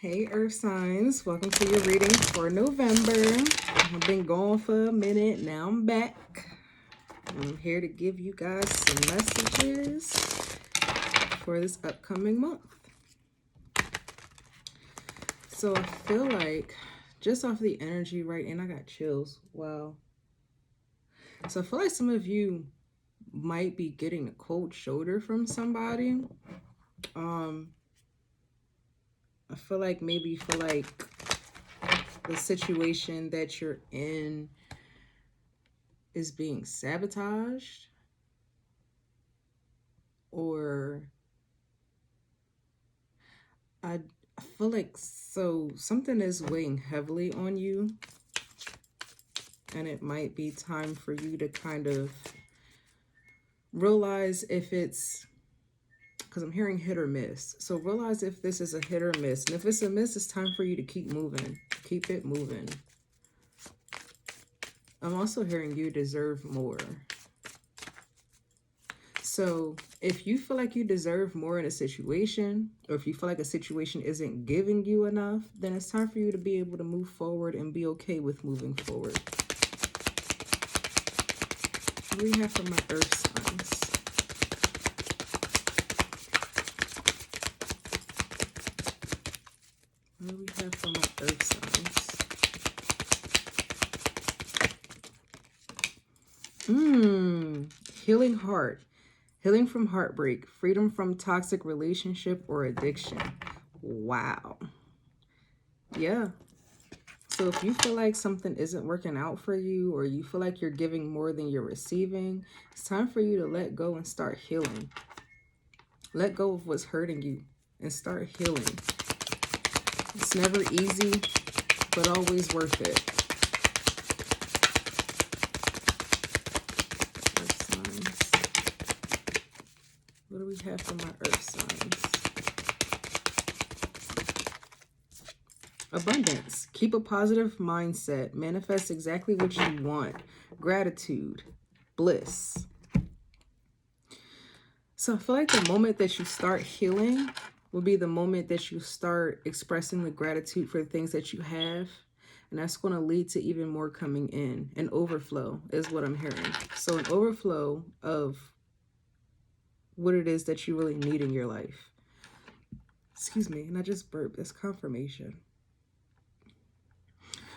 Hey Earth signs, welcome to your reading for November. I've been gone for a minute, now I'm back. I'm here to give you guys some messages for this upcoming month. So I feel like, just off the energy, right, and I got chills, wow. So I feel like some of you might be getting a cold shoulder from somebody. I feel like maybe you feel like the situation that you're in is being sabotaged, or I feel like something is weighing heavily on you, and it might be time for you to kind of realize if it's, because I'm hearing hit or miss, so realize if this is a hit or miss, and if it's a miss, it's time for you to keep moving, keep it moving. I'm also hearing you deserve more. So if you feel like you deserve more in a situation, or if you feel like a situation isn't giving you enough, then it's time for you to be able to move forward and be okay with moving forward. What do we have for my earth signs? What do we have for my earth signs? Healing heart. Healing from heartbreak, freedom from toxic relationship or addiction. Wow. Yeah. So if you feel like something isn't working out for you, or you feel like you're giving more than you're receiving, it's time for you to let go and start healing. Let go of what's hurting you and start healing. It's never easy, but always worth it. What do we have for my earth signs? Abundance. Keep a positive mindset. Manifest exactly what you want. Gratitude. Bliss. So I feel like the moment that you start healing will be the moment that you start expressing the gratitude for the things that you have. And that's going to lead to even more coming in. An overflow is what I'm hearing. So an overflow of what it is that you really need in your life. Excuse me, and I just burped. That's confirmation.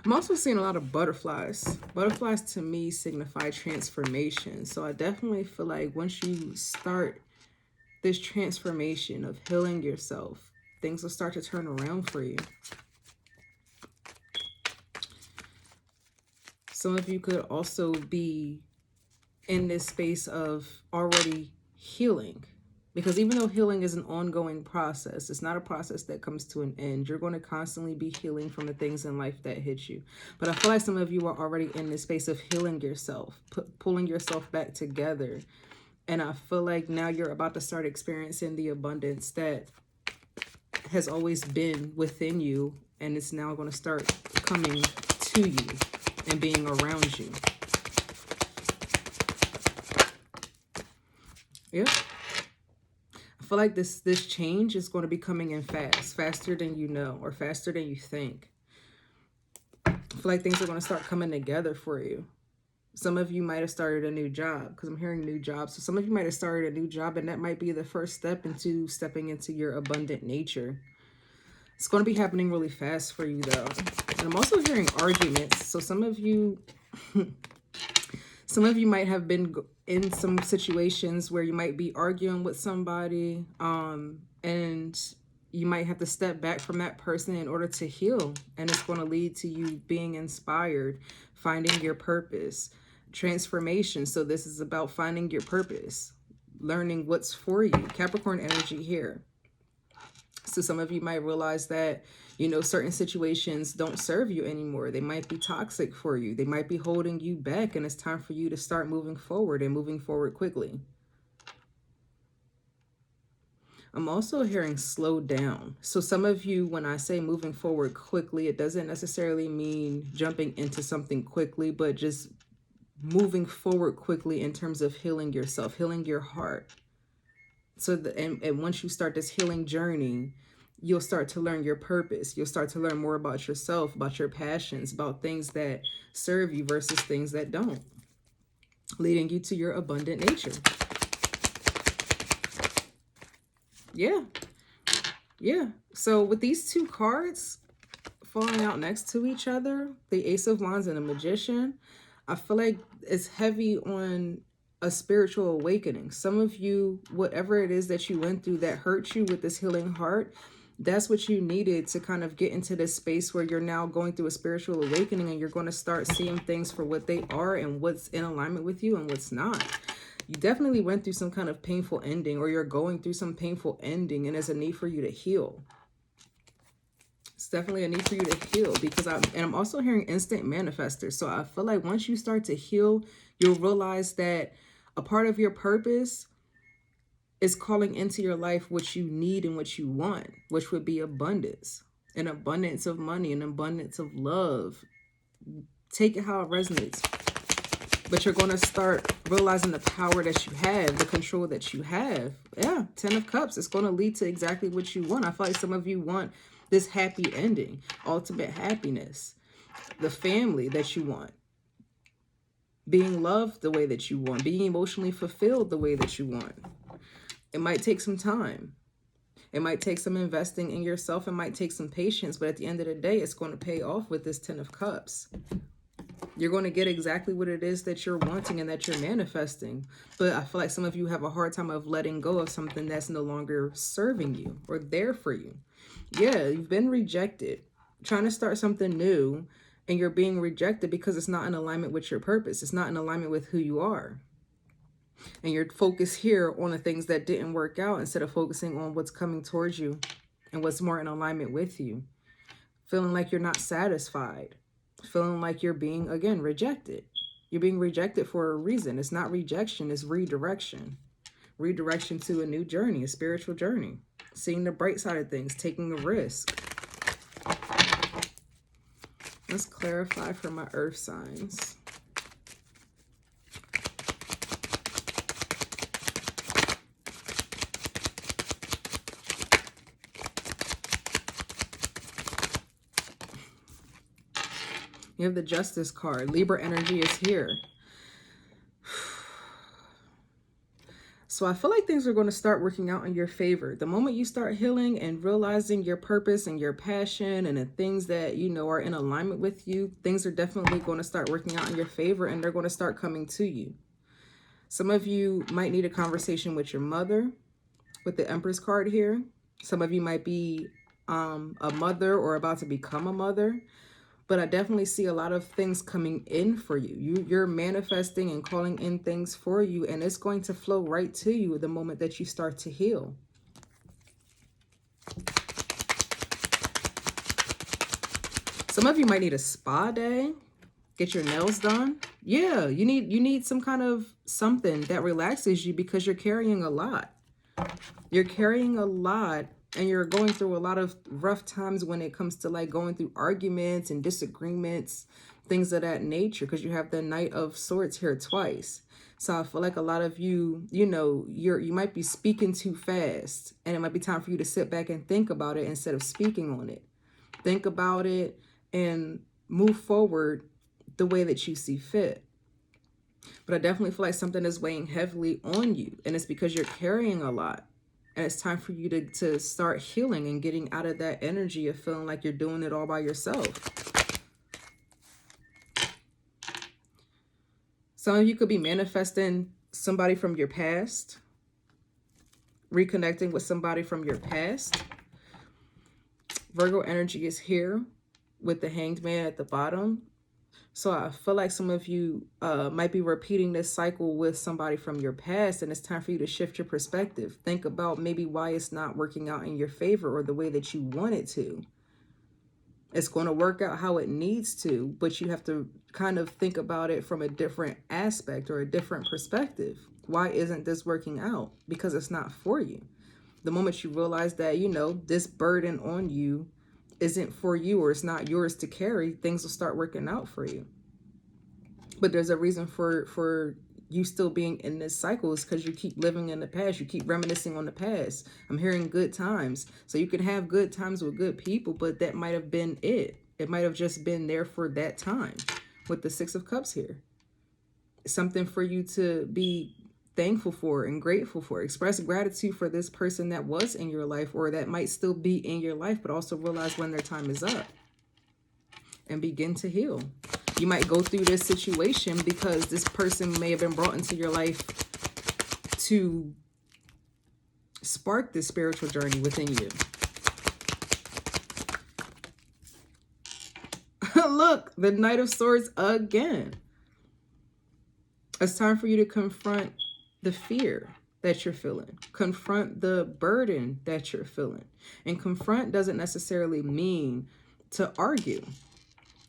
I'm also seeing a lot of butterflies. Butterflies to me signify transformation. So I definitely feel like once you start this transformation of healing yourself, things will start to turn around for you. Some of you could also be in this space of already healing. Because even though healing is an ongoing process, it's not a process that comes to an end. You're going to constantly be healing from the things in life that hit you. But I feel like some of you are already in this space of healing yourself, pulling yourself back together. And I feel like now you're about to start experiencing the abundance that has always been within you. And it's now going to start coming to you and being around you. Yeah. I feel like this change is going to be coming in fast, faster than you know, or faster than you think. I feel like things are going to start coming together for you. Some of you might have started a new job, because I'm hearing new jobs. So some of you might have started a new job, and that might be the first step into stepping into your abundant nature. It's going to be happening really fast for you, though. And I'm also hearing arguments. So some of you might have been in some situations where you might be arguing with somebody, and you might have to step back from that person in order to heal. And it's going to lead to you being inspired, finding your purpose, transformation. So this is about finding your purpose, learning what's for you. Capricorn energy here. So some of you might realize that, you know, certain situations don't serve you anymore. They might be toxic for you. They might be holding you back, and it's time for you to start moving forward, and moving forward quickly. I'm also hearing slow down. So some of you, when I say moving forward quickly, it doesn't necessarily mean jumping into something quickly, but just moving forward quickly in terms of healing yourself, healing your heart. So and once you start this healing journey, you'll start to learn your purpose. You'll start to learn more about yourself, about your passions, about things that serve you versus things that don't, leading you to your abundant nature. Yeah. Yeah. So with these two cards falling out next to each other, the Ace of Wands and the Magician, I feel like it's heavy on a spiritual awakening. Some of you, whatever it is that you went through that hurt you with this healing heart, that's what you needed to kind of get into this space where you're now going through a spiritual awakening, and you're going to start seeing things for what they are and what's in alignment with you and what's not. You definitely went through some kind of painful ending, or you're going through some painful ending, and there's a need for you to heal. It's definitely a need for you to heal, because I'm also hearing instant manifestors. So I feel like once you start to heal, you'll realize that a part of your purpose is calling into your life what you need and what you want, which would be abundance, an abundance of money, an abundance of love. Take it how it resonates. But you're going to start realizing the power that you have, the control that you have. Yeah, 10 of Cups. It's going to lead to exactly what you want. I feel like some of you want this happy ending, ultimate happiness, the family that you want, being loved the way that you want, being emotionally fulfilled the way that you want. It might take some time. It might take some investing in yourself. It might take some patience. But at the end of the day, it's going to pay off with this 10 of Cups. You're going to get exactly what it is that you're wanting and that you're manifesting. But I feel like some of you have a hard time of letting go of something that's no longer serving you or there for you. Yeah, you've been rejected. Trying to start something new, and you're being rejected because it's not in alignment with your purpose. It's not in alignment with who you are. And you're focused here on the things that didn't work out instead of focusing on what's coming towards you and what's more in alignment with you. Feeling like you're not satisfied. Feeling like you're being, again, rejected. You're being rejected for a reason. It's not rejection, it's redirection. Redirection to a new journey, a spiritual journey. Seeing the bright side of things, taking a risk. Let's clarify for my earth signs. You have the Justice card. Libra energy is here. So I feel like things are going to start working out in your favor. The moment you start healing and realizing your purpose and your passion and the things that, you know, are in alignment with you, things are definitely going to start working out in your favor, and they're going to start coming to you. Some of you might need a conversation with your mother with the Empress card here. Some of you might be a mother or about to become a mother. But I definitely see a lot of things coming in for you. You're manifesting and calling in things for you, and it's going to flow right to you the moment that you start to heal. Some of you might need a spa day, get your nails done. Yeah, you need some kind of something that relaxes you, because you're carrying a lot. You're carrying a lot. And you're going through a lot of rough times when it comes to like going through arguments and disagreements, things of that nature, because you have the Knight of Swords here twice. So I feel like a lot of you, you know, you might be speaking too fast, and it might be time for you to sit back and think about it instead of speaking on it. Think about it and move forward the way that you see fit. But I definitely feel like something is weighing heavily on you, and it's because you're carrying a lot. And it's time for you to start healing and getting out of that energy of feeling like you're doing it all by yourself. Some of you could be manifesting somebody from your past, reconnecting with somebody from your past. Virgo energy is here with the Hanged Man at the bottom. So I feel like some of you might be repeating this cycle with somebody from your past, and it's time for you to shift your perspective. Think about maybe why it's not working out in your favor or the way that you want it to. It's going to work out how it needs to, but you have to kind of think about it from a different aspect or a different perspective. Why isn't this working out? Because it's not for you. The moment you realize that, you know, this burden on you isn't for you, or it's not yours to carry, things will start working out for you. But there's a reason for you still being in this cycle is because you keep living in the past. You keep reminiscing on the past. I'm hearing good times. So you can have good times with good people, but that might have been it. It might have just been there for that time with the Six of Cups here. Something for you to be thankful for and grateful for. Express gratitude for this person that was in your life or that might still be in your life, but also realize when their time is up and begin to heal. You might go through this situation because this person may have been brought into your life to spark this spiritual journey within you. Look, the Knight of Swords again. It's time for you to confront the fear that you're feeling. Confront the burden that you're feeling. And confront doesn't necessarily mean to argue.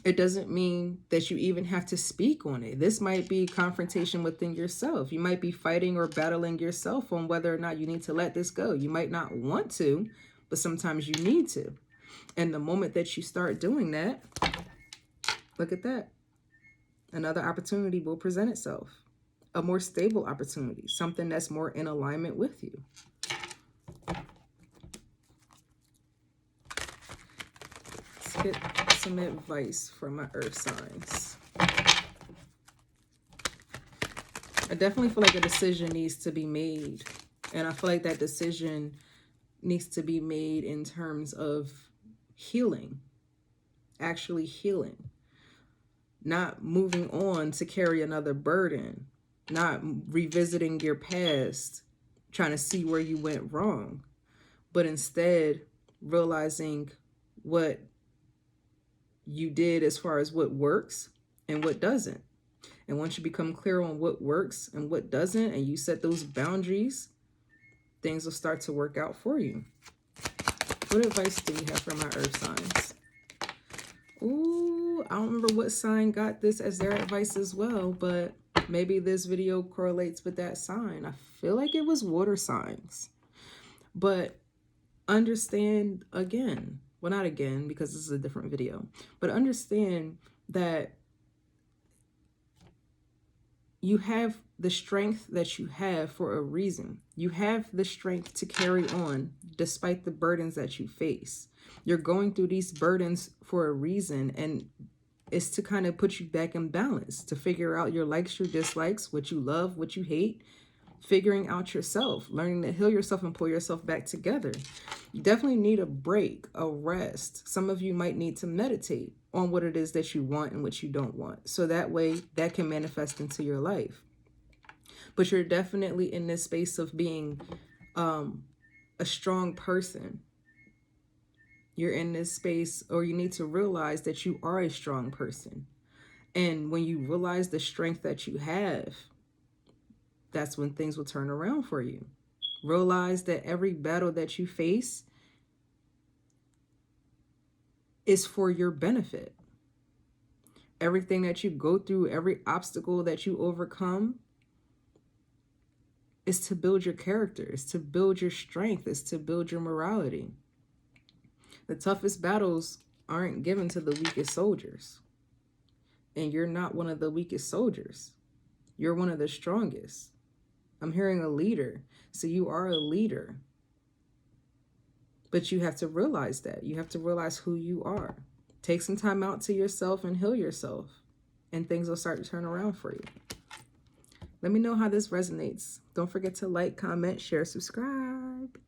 It doesn't mean that you even have to speak on it. This might be confrontation within yourself. You might be fighting or battling yourself on whether or not you need to let this go. You might not want to, but sometimes you need to. And the moment that you start doing that, look at that. Another opportunity will present itself. A more stable opportunity. Something that's more in alignment with you. Let's get some advice from my earth signs. I definitely feel like a decision needs to be made. And I feel like that decision needs to be made in terms of healing. Actually healing. Not moving on to carry another burden. Not revisiting your past, trying to see where you went wrong. But instead, realizing what you did as far as what works and what doesn't. And once you become clear on what works and what doesn't, and you set those boundaries, things will start to work out for you. What advice do you have for my earth signs? Ooh, I don't remember what sign got this as their advice as well, but maybe this video correlates with that sign. I feel like it was water signs. But understand again, well, not again, because this is a different video, but understand that you have the strength that you have for a reason. You have the strength to carry on despite the burdens that you face. You're going through these burdens for a reason, and it's to kind of put you back in balance, to figure out your likes, your dislikes, what you love, what you hate, figuring out yourself, learning to heal yourself and pull yourself back together. You definitely need a break, a rest. Some of you might need to meditate on what it is that you want and what you don't want. So that way that can manifest into your life. But you're definitely in this space of being a strong person. You're in this space, or you need to realize that you are a strong person. And when you realize the strength that you have, that's when things will turn around for you. Realize that every battle that you face is for your benefit. Everything that you go through, every obstacle that you overcome, is to build your character, is to build your strength, is to build your morality. The toughest battles aren't given to the weakest soldiers. And you're not one of the weakest soldiers. You're one of the strongest. I'm hearing a leader. So you are a leader. But you have to realize that. You have to realize who you are. Take some time out to yourself and heal yourself. And things will start to turn around for you. Let me know how this resonates. Don't forget to like, comment, share, subscribe.